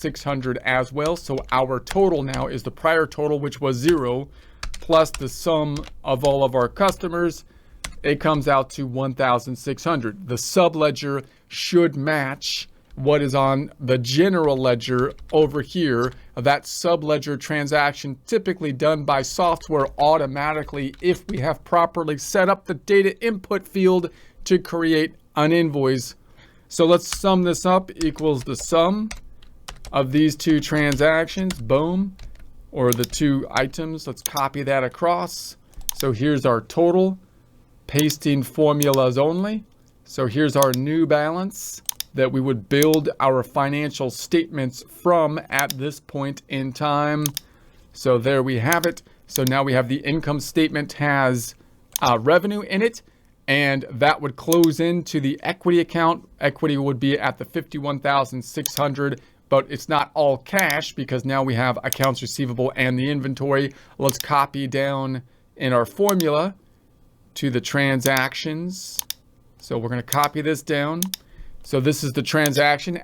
600 as well. So our total now is the prior total, which was 0, plus the sum of all of our customers. It comes out to 1,600. The subledger should match what is on the general ledger over here. That subledger transaction typically done by software automatically if we have properly set up the data input field to create an invoice. So let's sum this up, equals the sum of these two transactions, boom, or the two items. Let's copy that across. So here's our total, pasting formulas only. So here's our new balance that we would build our financial statements from at this point in time. So there we have it. So now we have the income statement has revenue in it, and that would close into the equity account. Equity would be at the 51,600, but it's not all cash because now we have accounts receivable and the inventory. Let's copy down in our formula to the transactions. So we're going to copy this down. So this is the transaction.